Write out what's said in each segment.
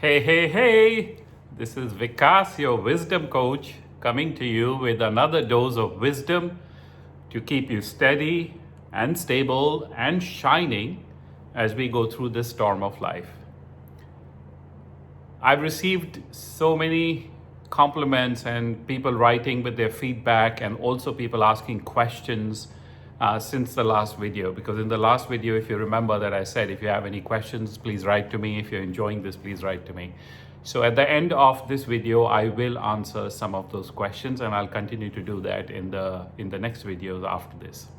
Hey, hey, hey! This is Vikas, your wisdom coach, coming to you with another dose of wisdom to keep you steady and stable and shining as we go through this storm of life. I've received so many compliments and people writing with their feedback, and also people asking questions since the last video. Because in the last video, if you remember that I said, if you have any questions, please write to me. If you're enjoying this, please write to me. So at the end of this video, I will answer some of those questions, and I'll continue to do that in the next videos after this.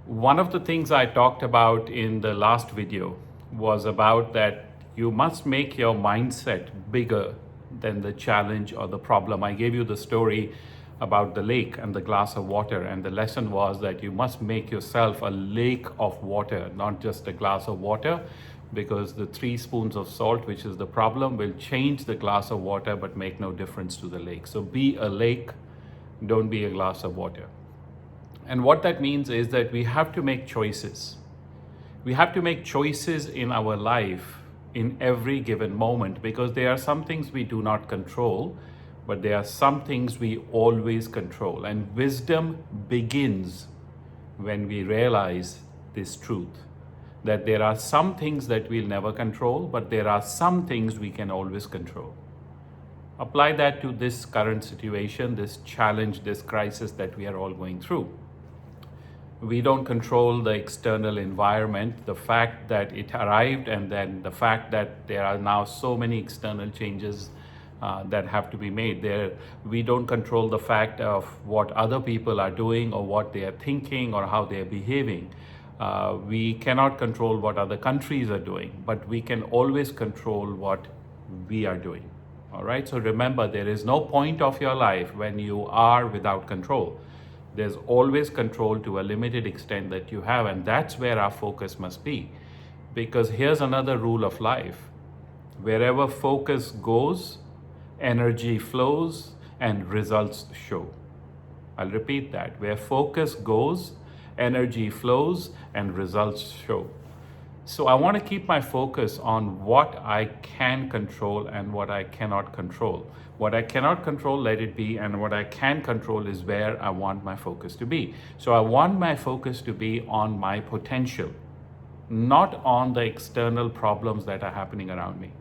One of the things I talked about in the last video was about that you must make your mindset bigger than the challenge or the problem. I gave you the story about the lake and the glass of water, and the lesson was that you must make yourself a lake of water, not just a glass of water, because the 3 spoons of salt, which is the problem, will change the glass of water but make no difference to the lake. So be a lake, don't be a glass of water. And what that means is that we have to make choices. We have to make choices in our life in every given moment, because there are some things we do not control, but there are some things we always control. And wisdom begins when we realize this truth, that there are some things that we'll never control, but there are some things we can always control. Apply that to this current situation, this challenge, this crisis that we are all going through. We don't control the external environment, the fact that it arrived, and then the fact that there are now so many external changes that have to be made. We don't control the fact of what other people are doing or what they are thinking or how they are behaving. We cannot control what other countries are doing, but we can always control what we are doing. All right, so remember, there is no point of your life when you are without control. There's always control to a limited extent that you have, and that's where our focus must be. Because here's another rule of life. Wherever focus goes, energy flows and results show. I'll repeat that. Where focus goes, energy flows and results show. So I want to keep my focus on what I can control and what I cannot control. What I cannot control, let it be, and what I can control is where I want my focus to be. So I want my focus to be on my potential, not on the external problems that are happening around me.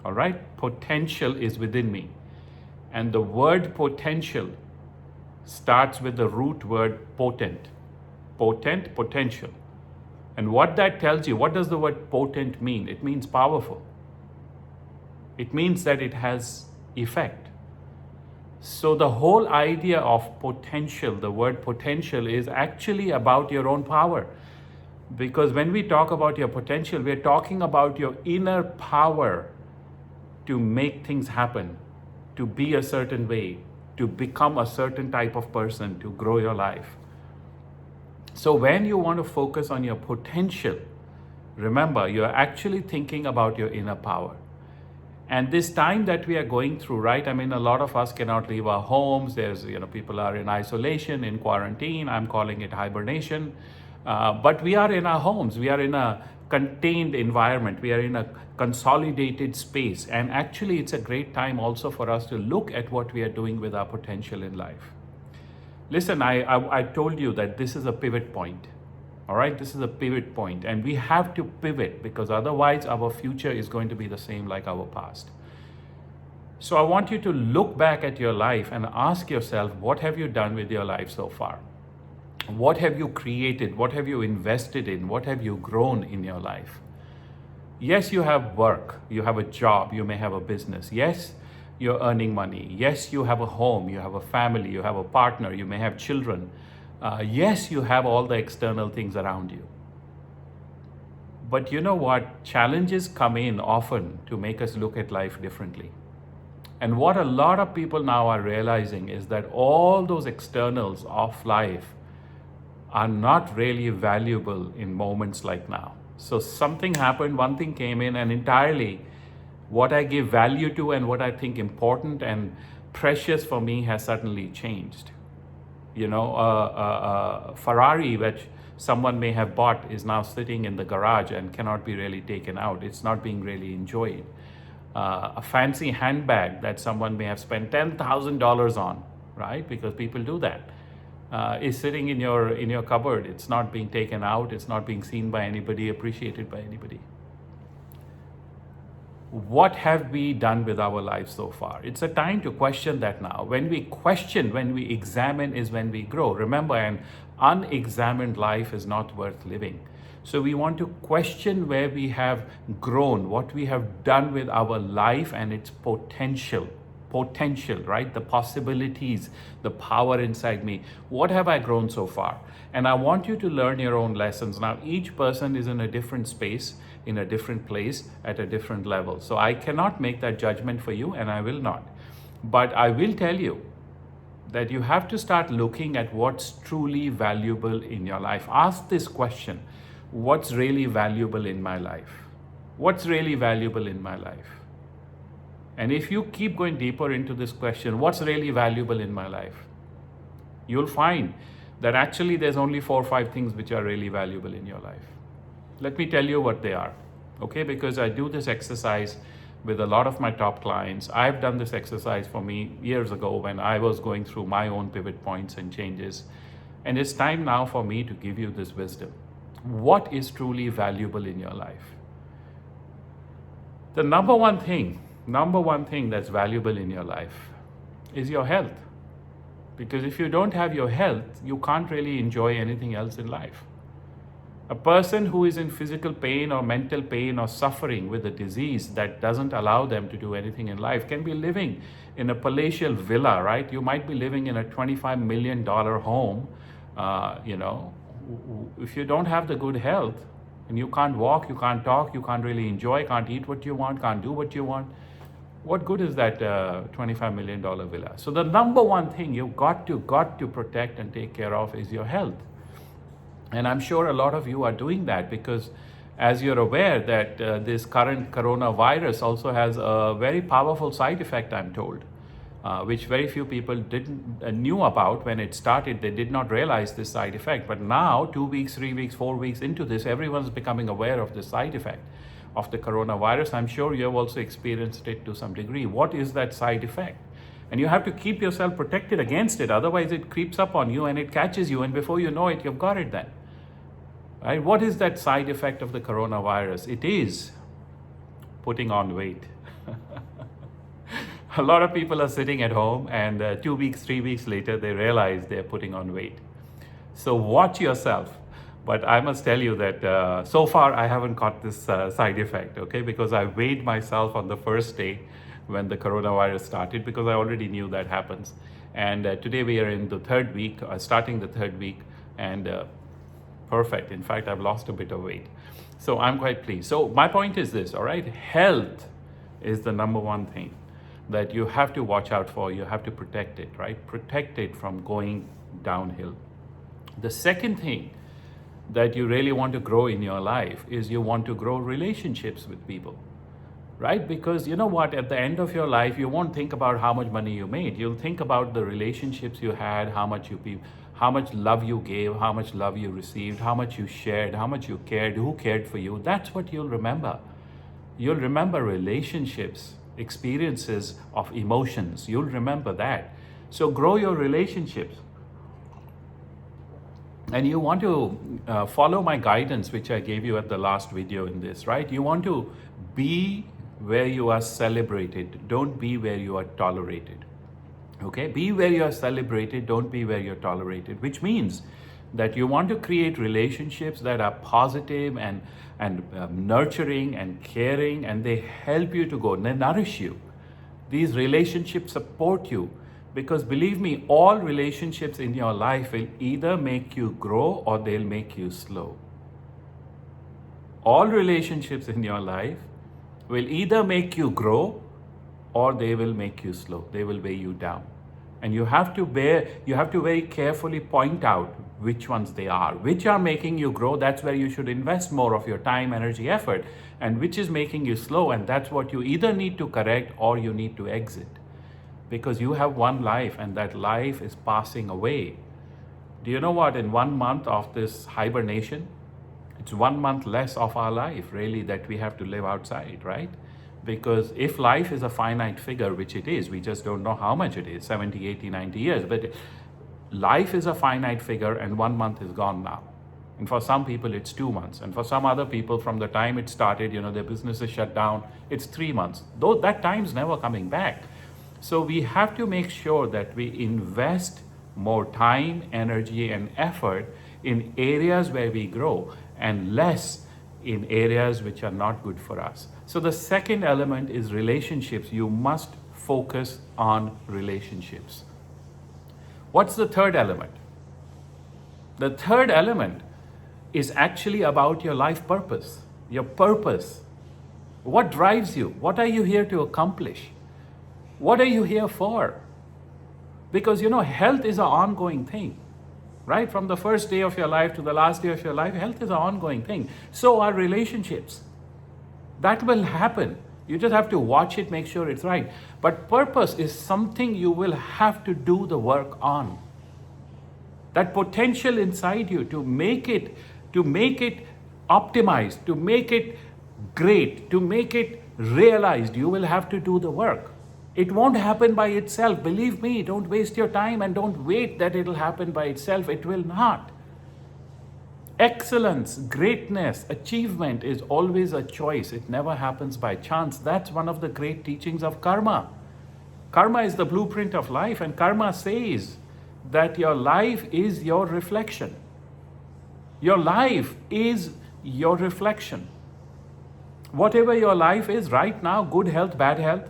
All right? Potential is within me. And the word potential starts with the root word potent. Potent, potential. And what that tells you, what does the word potent mean? It means powerful. It means that it has effect. So the whole idea of potential, the word potential, is actually about your own power. Because when we talk about your potential, we're talking about your inner power to make things happen, to be a certain way, to become a certain type of person, to grow your life. So when you want to focus on your potential, remember, you're actually thinking about your inner power. And this time that we are going through, right? I mean, a lot of us cannot leave our homes. There's, people are in isolation, in quarantine. I'm calling it hibernation. But we are in our homes. We are in a contained environment. We are in a consolidated space. And actually, it's a great time also for us to look at what we are doing with our potential in life. Listen, I told you that this is a pivot point. All right, this is a pivot point, and we have to pivot, because otherwise our future is going to be the same like our past. So I want you to look back at your life and ask yourself, what have you done with your life so far? What have you created? What have you invested in? What have you grown in your life? Yes, you have work, you have a job, you may have a business. Yes, you're earning money. Yes, you have a home, you have a family, you have a partner, you may have children. Yes, you have all the external things around you. But you know what? Challenges come in often to make us look at life differently. And what a lot of people now are realizing is that all those externals of life are not really valuable in moments like now. So something happened, one thing came in, and entirely what I give value to and what I think important and precious for me has suddenly changed. Ferrari, which someone may have bought is now sitting in the garage and cannot be really taken out. It's not being really enjoyed. A fancy handbag that someone may have spent $10,000 on, right? Because people do that, is sitting in your cupboard. It's not being taken out. It's not being seen by anybody, appreciated by anybody. What have we done with our lives so far? It's a time to question that now. When we question, when we examine, is when we grow. Remember, an unexamined life is not worth living. So we want to question where we have grown, what we have done with our life and its potential, right? The possibilities, the power inside me. What have I grown so far? And I want you to learn your own lessons. Now, each person is in a different space, in a different place, at a different level. So I cannot make that judgment for you, and I will not. But I will tell you that you have to start looking at what's truly valuable in your life. Ask this question: what's really valuable in my life? What's really valuable in my life? And if you keep going deeper into this question, what's really valuable in my life? You'll find that actually there's only 4 or 5 things which are really valuable in your life. Let me tell you what they are, okay? Because I do this exercise with a lot of my top clients. I've done this exercise for me years ago when I was going through my own pivot points and changes. And it's time now for me to give you this wisdom. What is truly valuable in your life? The number one thing that's valuable in your life is your health. Because if you don't have your health, you can't really enjoy anything else in life. A person who is in physical pain or mental pain or suffering with a disease that doesn't allow them to do anything in life can be living in a palatial villa, right? You might be living in a $25 million home. If you don't have the good health and you can't walk, you can't talk, you can't really enjoy, can't eat what you want, can't do what you want, what good is that $25 million villa? So the number one thing you've got to protect and take care of is your health. And I'm sure a lot of you are doing that because as you're aware that this current coronavirus also has a very powerful side effect, I'm told, which very few people knew about when it started. They did not realize this side effect. But now, 2 weeks, 3 weeks, 4 weeks into this, everyone's becoming aware of the side effect of the coronavirus. I'm sure you have also experienced it to some degree. What is that side effect? And you have to keep yourself protected against it. Otherwise, it creeps up on you and it catches you. And before you know it, you've got it then. Right? What is that side effect of the coronavirus? It is putting on weight. A lot of people are sitting at home and 2 weeks, 3 weeks later, they realize they're putting on weight. So watch yourself. But I must tell you that so far I haven't got this side effect, okay? Because I weighed myself on the first day when the coronavirus started because I already knew that happens. And today we are in the 3rd week, starting the 3rd week, and perfect. In fact, I've lost a bit of weight. So I'm quite pleased. So my point is this, all right? Health is the number one thing that you have to watch out for. You have to protect it, right? Protect it from going downhill. The second thing that you really want to grow in your life is you want to grow relationships with people, right? Because you know what, at the end of your life, you won't think about how much money you made. You'll think about the relationships you had, how much love you gave, how much love you received, how much you shared, how much you cared, who cared for you. That's what you'll remember. You'll remember relationships, experiences of emotions. You'll remember that. So grow your relationships. And you want to follow my guidance, which I gave you at the last video in this, right? You want to be where you are celebrated. Don't be where you are tolerated. Okay? Be where you are celebrated. Don't be where you're tolerated, which means that you want to create relationships that are positive and nurturing and caring, and they help you to go, they nourish you. These relationships support you. Because believe me, all relationships in your life will either make you grow or they'll make you slow. All relationships in your life will either make you grow or they will make you slow. They will weigh you down. And you have to very carefully point out which ones they are. Which are making you grow, that's where you should invest more of your time, energy, effort. And which is making you slow, and that's what you either need to correct or you need to exit. Because you have one life and that life is passing away. Do you know what? In 1 month of this hibernation, it's 1 month less of our life really that we have to live outside, right? Because if life is a finite figure, which it is, we just don't know how much it is, 70, 80, 90 years, but life is a finite figure and 1 month is gone now. And for some people, it's 2 months. And for some other people, from the time it started, their business is shut down, it's 3 months. Though that time's never coming back. So we have to make sure that we invest more time, energy, and effort in areas where we grow and less in areas which are not good for us. So the second element is relationships. You must focus on relationships. What's the third element? The third element is actually about your life purpose, your purpose. What drives you? What are you here to accomplish? What are you here for? Because health is an ongoing thing, right? From the first day of your life to the last day of your life, health is an ongoing thing. So are relationships. That will happen. You just have to watch it, make sure it's right. But purpose is something you will have to do the work on. That potential inside you to make it optimized, to make it great, to make it realized, you will have to do the work. It won't happen by itself. Believe me, don't waste your time and don't wait that it'll happen by itself. It will not. Excellence, greatness, achievement is always a choice. It never happens by chance. That's one of the great teachings of karma. Karma is the blueprint of life, and karma says that your life is your reflection. Your life is your reflection. Whatever your life is right now, good health, bad health,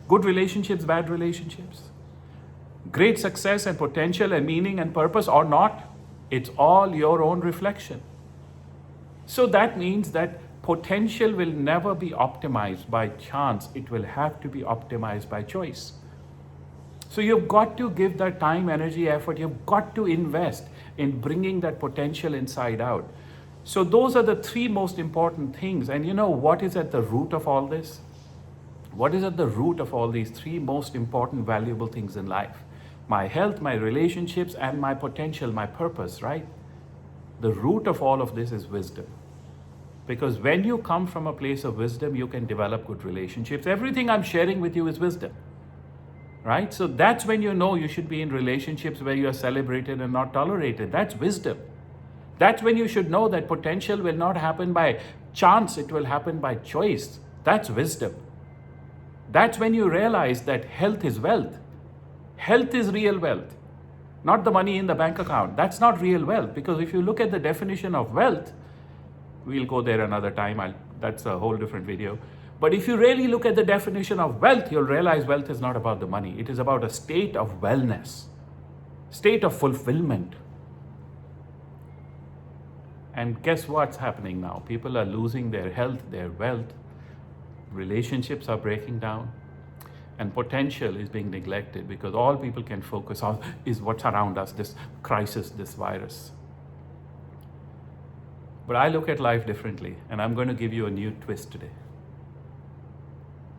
good relationships, bad relationships, great success and potential and meaning and purpose or not, it's all your own reflection. So that means that potential will never be optimized by chance. It will have to be optimized by choice. So you've got to give that time, energy, effort. You've got to invest in bringing that potential inside out. So those are the three most important things. And what is at the root of all this? What is at the root of all these three most important, valuable things in life? My health, my relationships, and my potential, my purpose, right? The root of all of this is wisdom. Because when you come from a place of wisdom, you can develop good relationships. Everything I'm sharing with you is wisdom, right? So that's when you should be in relationships where you are celebrated and not tolerated. That's wisdom. That's when you should know that potential will not happen by chance. It will happen by choice. That's wisdom. That's when you realize that health is wealth. Health is real wealth, not the money in the bank account. That's not real wealth, because if you look at the definition of wealth, we'll go there another time. That's a whole different video. But if you really look at the definition of wealth, you'll realize wealth is not about the money. It is about a state of wellness, state of fulfillment. And guess what's happening now? People are losing their health, their wealth. Relationships are breaking down. And potential is being neglected because all people can focus on is what's around us, this crisis, this virus. But I look at life differently, and I'm going to give you a new twist today.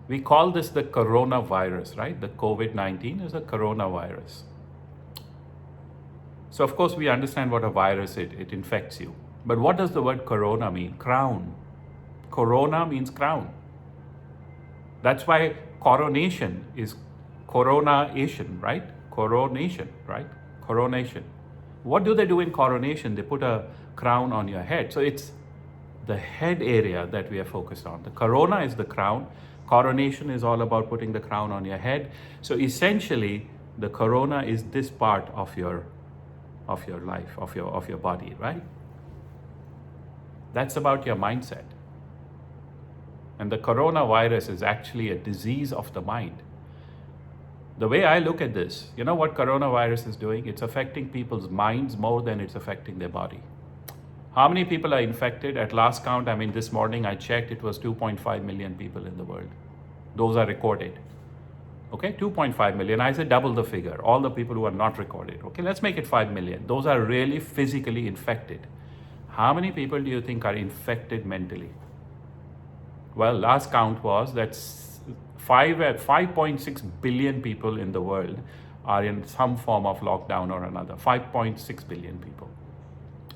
We call this the coronavirus, right? The COVID-19 is a coronavirus. So of course we understand what a virus is. It infects you. But what does the word corona mean? Crown. Corona means crown. That's why coronation is coronation, right? Coronation, right? Coronation. What do they do in coronation? They put a crown on your head. So it's the head area that we are focused on. The corona is the crown. Coronation is all about putting the crown on your head. So essentially, the corona is this part of your life, of your body, right? That's about your mindset. And the coronavirus is actually a disease of the mind. The way I look at this, you know what coronavirus is doing? It's affecting people's minds more than it's affecting their body. How many people are infected? At last count, this morning I checked, it was 2.5 million people in the world. Those are recorded. Okay, 2.5 million. I said double the figure, all the people who are not recorded. Okay, let's make it 5 million. Those are really physically infected. How many people do you think are infected mentally? Well, last count was that 5.6 billion people in the world are in some form of lockdown or another. 5.6 billion people.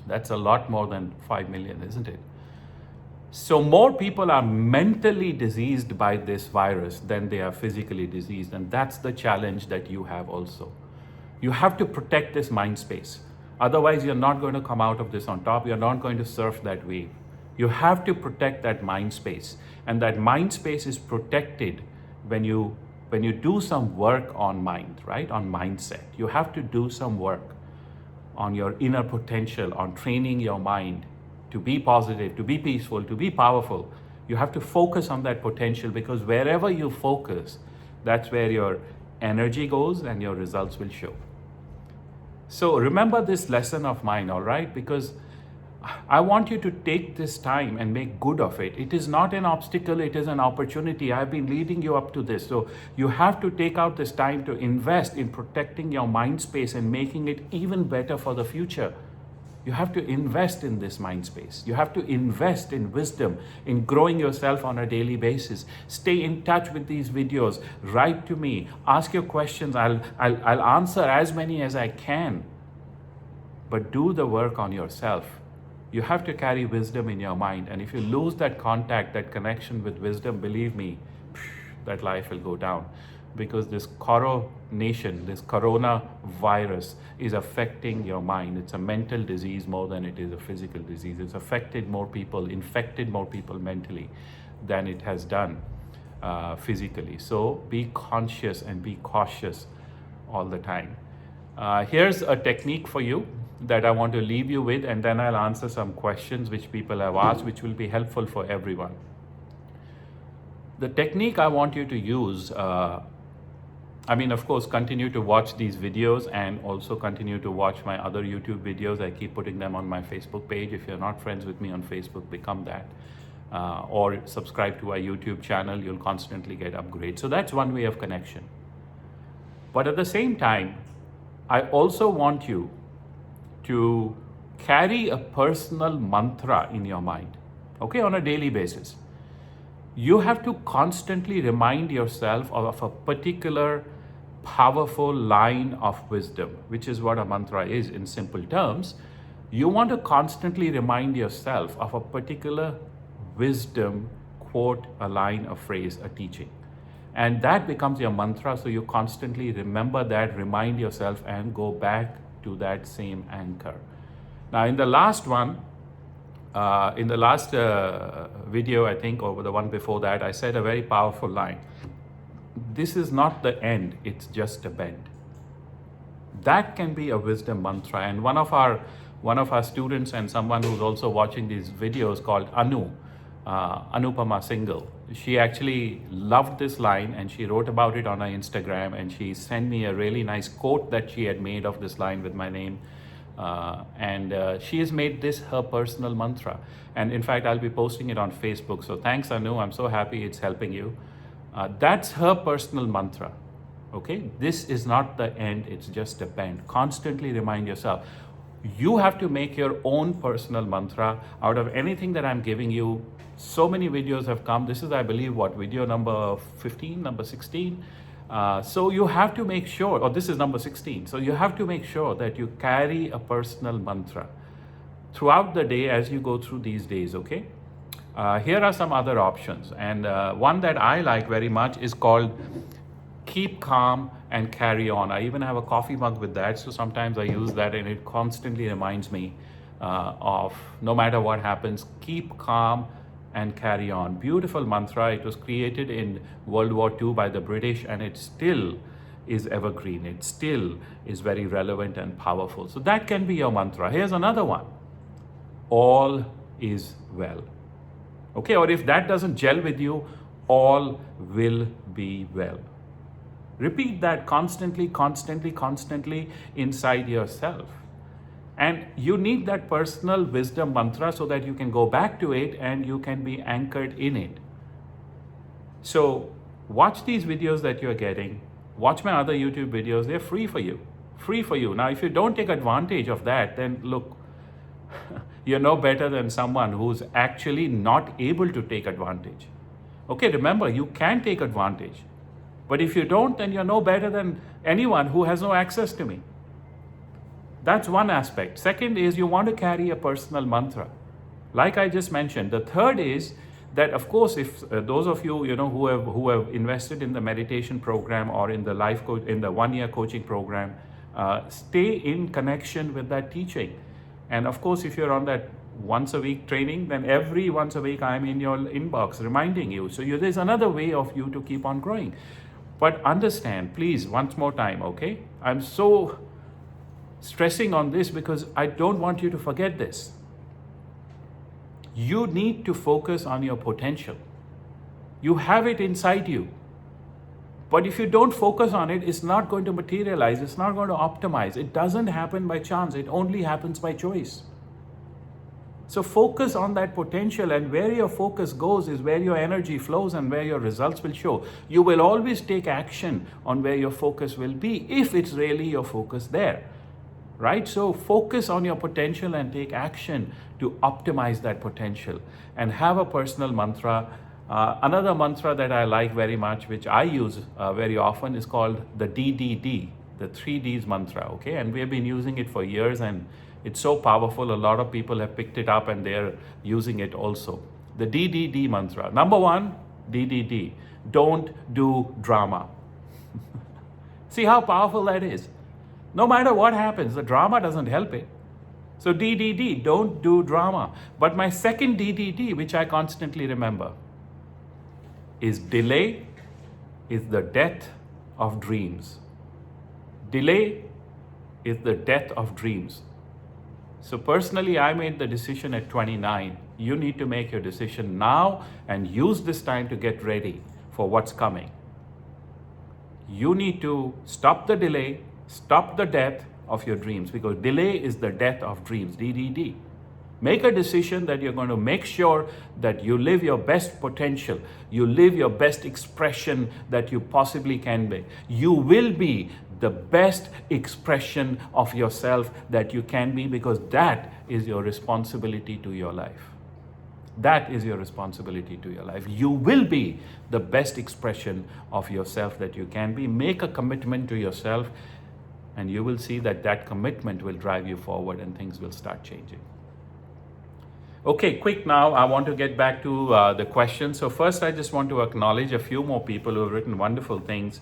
That's a lot more than 5 million, isn't it? So more people are mentally diseased by this virus than they are physically diseased. And that's the challenge that you have also. You have to protect this mind space. Otherwise, you're not going to come out of this on top. You're not going to surf that wave. You have to protect that mind space. And that mind space is protected when you do some work on mind, right? On mindset. You have to do some work on your inner potential, on training your mind to be positive, to be peaceful, to be powerful. You have to focus on that potential, because wherever you focus, that's where your energy goes and your results will show. So remember this lesson of mine, all right? Because I want you to take this time and make good of it. It is not an obstacle, it is an opportunity. I've been leading you up to this. So you have to take out this time to invest in protecting your mind space and making it even better for the future. You have to invest in this mind space. You have to invest in wisdom, in growing yourself on a daily basis. Stay in touch with these videos. Write to me. Ask your questions. I'll answer as many as I can. But do the work on yourself. You have to carry wisdom in your mind. And if you lose that contact, that connection with wisdom, believe me, that life will go down. Because this coronation, this coronavirus is affecting your mind. It's a mental disease more than it is a physical disease. It's affected more people, infected more people mentally than it has done physically. So be conscious and be cautious all the time. Here's a technique for you that I want to leave you with, and then I'll answer some questions which people have asked, which will be helpful for everyone. The technique I want you to use, of course, continue to watch these videos and also continue to watch my other YouTube videos. I keep putting them on my Facebook page. If you're not friends with me on Facebook, become that. Or subscribe to our YouTube channel. You'll constantly get upgrades. So that's one way of connection. But at the same time, I also want you to carry a personal mantra in your mind, okay, on a daily basis. You have to constantly remind yourself of a particular powerful line of wisdom, which is what a mantra is in simple terms. You want to constantly remind yourself of a particular wisdom quote, a line, a phrase, a teaching. And that becomes your mantra. So you constantly remember that, remind yourself, and go back to that same anchor. Now, in the last one, in the last video, I think, or the one before that, I said a very powerful line. This is not the end, it's just a bend. That can be a wisdom mantra. And one of our students and someone who's also watching these videos called Anupam single. She actually loved this line and she wrote about it on her Instagram, and she sent me a really nice quote that she had made of this line with my name. She has made this her personal mantra. And in fact, I'll be posting it on Facebook. So thanks, Anu. I'm so happy it's helping you. That's her personal mantra. Okay, this is not the end, it's just a bend. Constantly remind yourself. You have to make your own personal mantra out of anything that I'm giving you. So many videos have come. This is, I believe, video number 15, number 16. So you have to make sure, or this is number 16. So you have to make sure that you carry a personal mantra throughout the day as you go through these days, okay? Here are some other options. And one that I like very much is called keep calm and carry on. I even have a coffee mug with that. So sometimes I use that and it constantly reminds me of no matter what happens, keep calm and carry on. Beautiful mantra. It was created in World War II by the British, and it still is evergreen. It still is very relevant and powerful. So that can be your mantra. Here's another one. All is well. Okay, or if that doesn't gel with you, all will be well. Repeat that constantly inside yourself. And you need that personal wisdom mantra so that you can go back to it and you can be anchored in it. So watch these videos that you're getting. Watch my other YouTube videos. They're free for you. Free for you. Now, if you don't take advantage of that, then look, you're no better than someone who's actually not able to take advantage. Okay, remember, you can take advantage. But if you don't, then you're no better than anyone who has no access to me. That's one aspect. Second is you want to carry a personal mantra. Like I just mentioned. The third is that, of course, if those of you, who have invested in the meditation program or in the in the 1-year coaching program, stay in connection with that teaching. And of course, if you're on that once a week training, then every once a week I'm in your inbox reminding you. So there's another way of you to keep on growing. But understand, please, once more time, okay? I'm so stressing on this because I don't want you to forget this. You need to focus on your potential. You have it inside you. But if you don't focus on it, it's not going to materialize. It's not going to optimize. It doesn't happen by chance. It only happens by choice. So focus on that potential, and where your focus goes is where your energy flows and where your results will show. You will always take action on where your focus will be if it's really your focus there. Right? So focus on your potential and take action to optimize that potential, and have a personal mantra. Another mantra that I like very much, which I use very often, is called the DDD, the 3Ds mantra. Okay, and we have been using it for years, and it's so powerful. A lot of people have picked it up and they're using it also. The DDD mantra. Number 1, DDD. Don't do drama. See how powerful that is? No matter what happens, the drama doesn't help it. So DDD, don't do drama. But my second DDD, which I constantly remember, is delay is the death of dreams. Delay is the death of dreams. So personally, I made the decision at 29. You need to make your decision now and use this time to get ready for what's coming. You need to stop the delay, stop the death of your dreams, because delay is the death of dreams, DDD. Make a decision that you're going to make sure that you live your best potential. You live your best expression that you possibly can be. You will be the best expression of yourself that you can be, because that is your responsibility to your life. That is your responsibility to your life. You will be the best expression of yourself that you can be. Make a commitment to yourself, and you will see that that commitment will drive you forward and things will start changing. Okay, quick now, I want to get back to the questions. So first, I just want to acknowledge a few more people who have written wonderful things.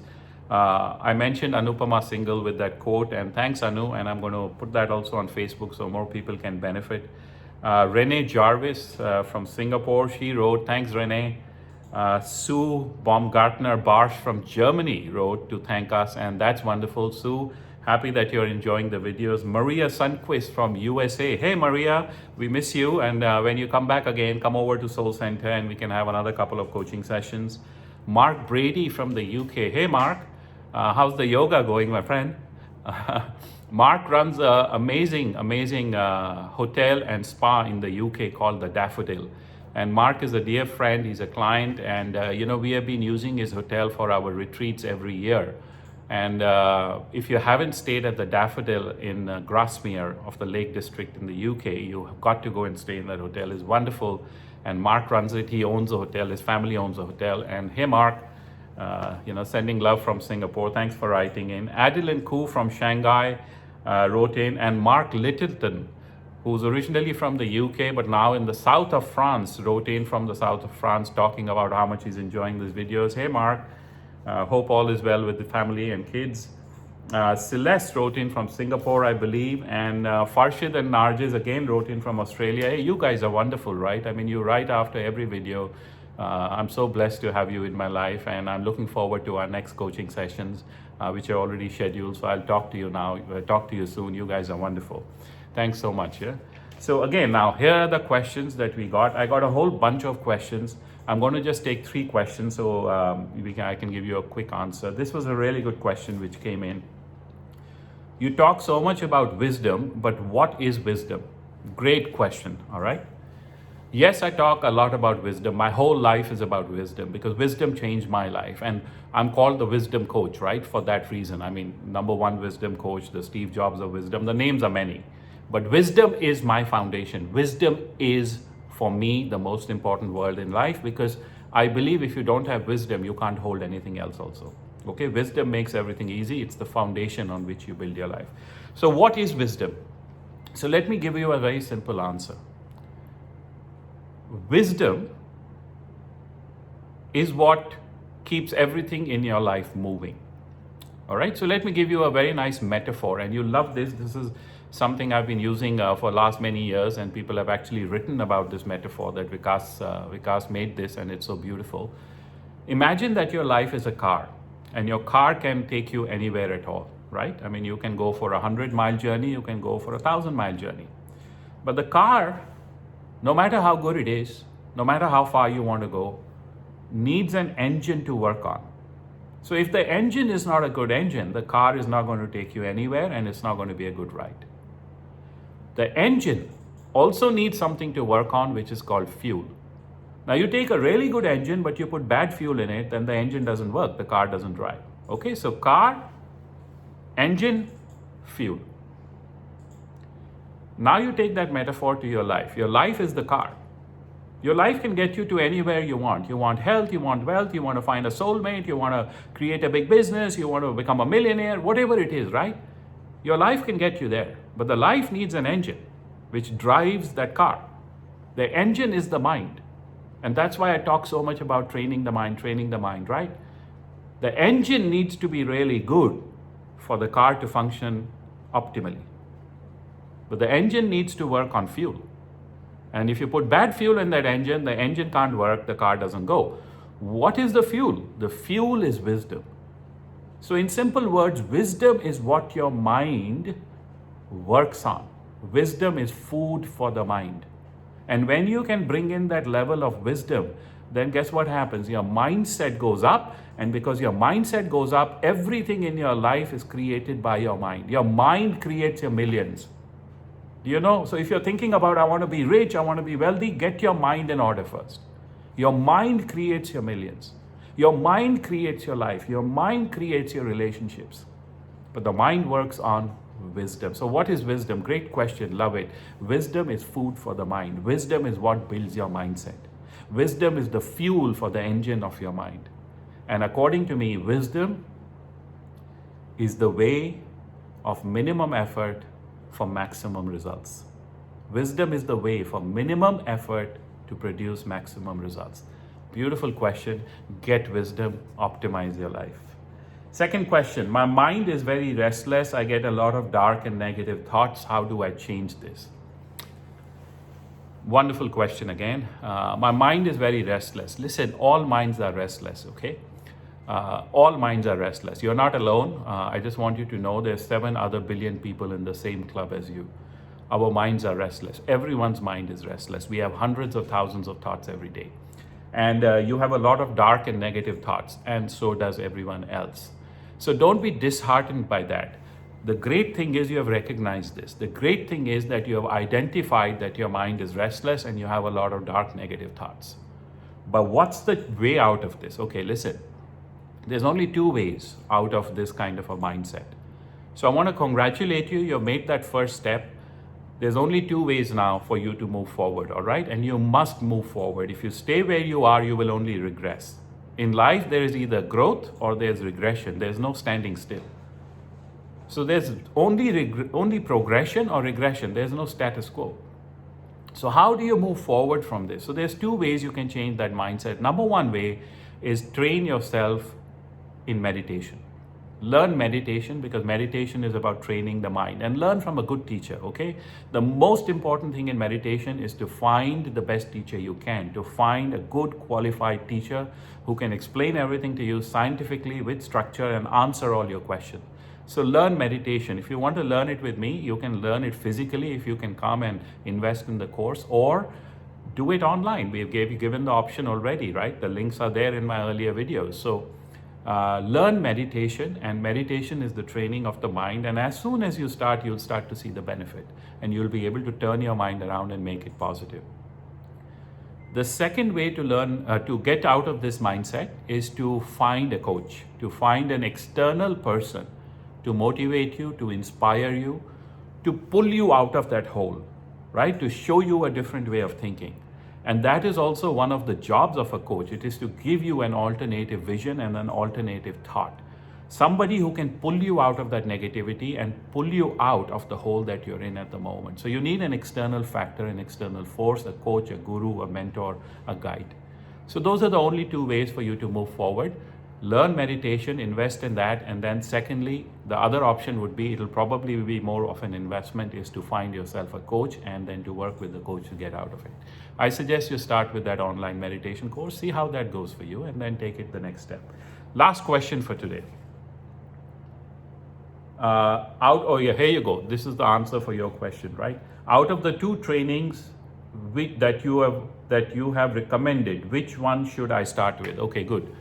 I mentioned Anupam Singhal with that quote, and thanks Anu, and I'm going to put that also on Facebook so more people can benefit. Renee Jarvis from Singapore, she wrote, thanks Renee. Sue Baumgartner-Barsch from Germany wrote to thank us, and that's wonderful. Sue, happy that you're enjoying the videos. Maria Sundquist from USA. Hey Maria, we miss you, and when you come back again, come over to SoulCentre and we can have another couple of coaching sessions. Mark Brady from the UK. Hey Mark, how's the yoga going, my friend? Mark runs an amazing hotel and spa in the UK called the Daffodil. And Mark is a dear friend, he's a client, and we have been using his hotel for our retreats every year. And if you haven't stayed at the Daffodil in Grasmere of the Lake District in the UK, you have got to go and stay in that hotel. It's wonderful. And Mark runs it, he owns the hotel, his family owns the hotel. And hey Mark, sending love from Singapore, thanks for writing in. Adeline Koo from Shanghai wrote in, and Mark Littleton, who's originally from the UK but now in the south of France, wrote in from the south of France talking about how much he's enjoying these videos. Hey Mark, hope all is well with the family and kids. Celeste wrote in from Singapore, I believe, and Farshid and Narjiz again wrote in from Australia. Hey, you guys are wonderful, right? I mean, you write after every video. I'm so blessed to have you in my life, and I'm looking forward to our next coaching sessions, which are already scheduled. So I'll talk to you now, talk to you soon. You guys are wonderful. Thanks so much. Yeah. So again, now here are the questions that we got. I got a whole bunch of questions. I'm going to just take 3 questions so I can give you a quick answer. This was a really good question which came in. You talk so much about wisdom, but what is wisdom? Great question, all right? Yes, I talk a lot about wisdom. My whole life is about wisdom because wisdom changed my life. And I'm called the wisdom coach, right? For that reason. I mean, number 1 wisdom coach, the Steve Jobs of wisdom. The names are many. But wisdom is my foundation. Wisdom is, for me, the most important word in life, because I believe if you don't have wisdom, you can't hold anything else also. Okay, wisdom makes everything easy. It's the foundation on which you build your life. So what is wisdom? So let me give you a very simple answer. Wisdom is what keeps everything in your life moving. All right, so let me give you a very nice metaphor, and you love this. This is something I've been using for last many years, and people have actually written about this metaphor that Vikas made this, and it's so beautiful. Imagine that your life is a car, and your car can take you anywhere at all, right? I mean, you can go for a 100-mile journey, you can go for a 1,000-mile journey. But the car, no matter how good it is, no matter how far you want to go, needs an engine to work on. So if the engine is not a good engine, the car is not going to take you anywhere, and it's not going to be a good ride. The engine also needs something to work on, which is called fuel. Now you take a really good engine, but you put bad fuel in it, then the engine doesn't work, the car doesn't drive. Okay, so car, engine, fuel. Now you take that metaphor to your life. Your life is the car. Your life can get you to anywhere you want. You want health, you want wealth, you want to find a soulmate, you want to create a big business, you want to become a millionaire, whatever it is, right? Your life can get you there. But the life needs an engine which drives that car. The engine is the mind. And that's why I talk so much about training the mind, right? The engine needs to be really good for the car to function optimally. But the engine needs to work on fuel. And if you put bad fuel in that engine, the engine can't work, the car doesn't go. What is the fuel? The fuel is wisdom. So in simple words, wisdom is what your mind works on. Wisdom is food for the mind. And when you can bring in that level of wisdom, then guess what happens? Your mindset goes up, and because your mindset goes up, everything in your life is created by your mind. Your mind creates your millions. You know, so if you're thinking about, I want to be rich, I want to be wealthy, get your mind in order first. Your mind creates your millions. Your mind creates your life. Your mind creates your relationships. But the mind works on wisdom. So what is wisdom? Great question. Love it. Wisdom is food for the mind. Wisdom is what builds your mindset. Wisdom is the fuel for the engine of your mind. And according to me, wisdom is the way of minimum effort for maximum results. Wisdom is the way for minimum effort to produce maximum results. Beautiful question. Get wisdom, optimize your life. Second question, my mind is very restless. I get a lot of dark and negative thoughts. How do I change this? Wonderful question again. My mind is very restless. Listen, all minds are restless, okay? All minds are restless. You're not alone. I just want you to know there's 7 other billion people in the same club as you. Our minds are restless. Everyone's mind is restless. We have hundreds of thousands of thoughts every day. And you have a lot of dark and negative thoughts, and so does everyone else. So don't be disheartened by that. The great thing is you have recognized this. The great thing is that you have identified that your mind is restless and you have a lot of dark negative thoughts. But what's the way out of this? Okay, listen. There's only 2 ways out of this kind of a mindset. So I want to congratulate you. You've made that first step. There's only 2 ways now for you to move forward, all right? And you must move forward. If you stay where you are, you will only regress. In life, there is either growth or there's regression. There's no standing still. So there's only progression or regression. There's no status quo. So how do you move forward from this? So there's 2 ways you can change that mindset. Number 1 way is train yourself in meditation. Learn meditation, because meditation is about training the mind, and learn from a good teacher, okay? The most important thing in meditation is to find the best teacher you can, to find a good qualified teacher who can explain everything to you scientifically with structure and answer all your questions. So learn meditation. If you want to learn it with me, you can learn it physically if you can come and invest in the course, or do it online. We've given the option already, right? The links are there in my earlier videos. So learn meditation, and meditation is the training of the mind. And as soon as you start, you'll start to see the benefit, and you'll be able to turn your mind around and make it positive. The second way to learn, to get out of this mindset, is to find a coach, to find an external person to motivate you, to inspire you, to pull you out of that hole, right? To show you a different way of thinking. And that is also one of the jobs of a coach. It is to give you an alternative vision and an alternative thought. Somebody who can pull you out of that negativity and pull you out of the hole that you're in at the moment. So you need an external factor, an external force, a coach, a guru, a mentor, a guide. So those are the only two ways for you to move forward. Learn meditation, invest in that, and then secondly, the other option would be, it'll probably be more of an investment, is to find yourself a coach and then to work with the coach to get out of it. I suggest you start with that online meditation course, see how that goes for you, and then take it the next step. Last question for today. Here you go. This is the answer for your question, right? Out of the two trainings that you have recommended, which one should I start with? Okay, good.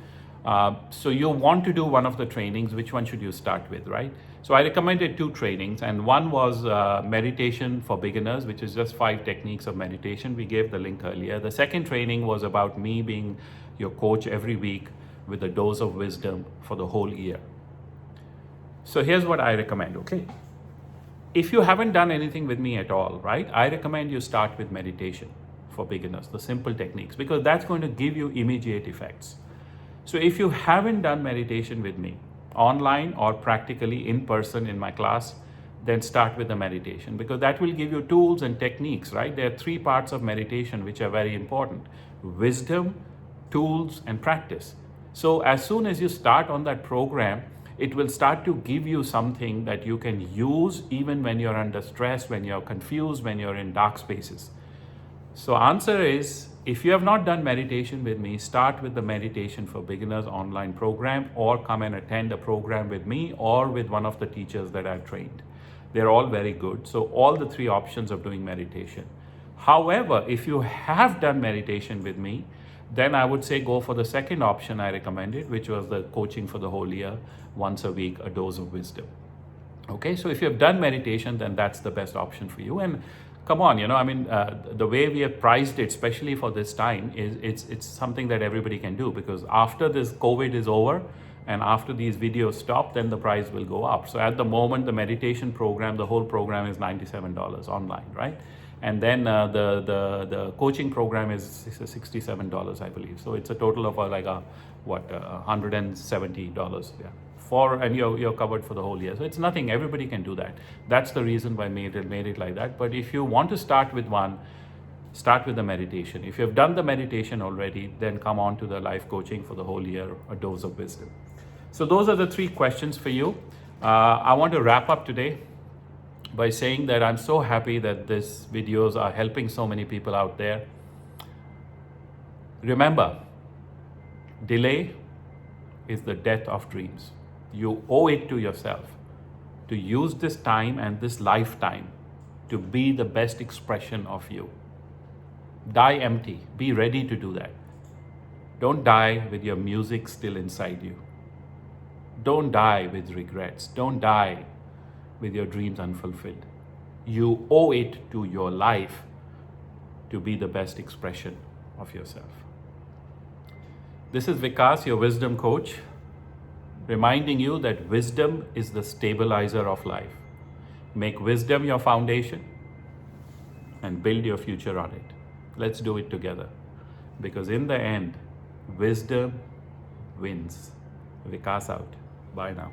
So you want to do one of the trainings, which one should you start with, right? So I recommended two trainings, and one was meditation for beginners, which is just 5 techniques of meditation. We gave the link earlier. The second training was about me being your coach every week with a dose of wisdom for the whole year. So here's what I recommend, okay? If you haven't done anything with me at all, right, I recommend you start with meditation for beginners, the simple techniques, because that's going to give you immediate effects. So if you haven't done meditation with me, online or practically in person in my class, then start with the meditation, because that will give you tools and techniques, right? There are 3 parts of meditation which are very important: wisdom, tools, and practice. So as soon as you start on that program, it will start to give you something that you can use even when you're under stress, when you're confused, when you're in dark spaces. So answer is, if you have not done meditation with me, start with the Meditation for Beginners online program, or come and attend a program with me or with one of the teachers that I've trained. They're all very good. So all the 3 options of doing meditation. However, if you have done meditation with me, then I would say go for the second option I recommended, which was the coaching for the whole year, once a week, a dose of wisdom. Okay, so if you have done meditation, then that's the best option for you. And come on, the way we have priced it, especially for this time, is it's something that everybody can do, because after this COVID is over and after these videos stop, then the price will go up. So at the moment, the meditation program, the whole program is $97 online, right? And then the coaching program is $67, I believe. So it's a total of $170, yeah. And you're covered for the whole year. So it's nothing. Everybody can do that. That's the reason why I made it like that. But if you want to start with one, start with the meditation. If you've done the meditation already, then come on to the life coaching for the whole year, a dose of wisdom. So those are the 3 questions for you. I want to wrap up today by saying that I'm so happy that these videos are helping so many people out there. Remember, delay is the death of dreams. You owe it to yourself to use this time and this lifetime to be the best expression of you. Die empty. Be ready to do that. Don't die with your music still inside you. Don't die with regrets. Don't die with your dreams unfulfilled. You owe it to your life to be the best expression of yourself. This is Vikas, your wisdom coach, reminding you that wisdom is the stabilizer of life. Make wisdom your foundation and build your future on it. Let's do it together, because in the end, wisdom wins. Vikas out. Bye now.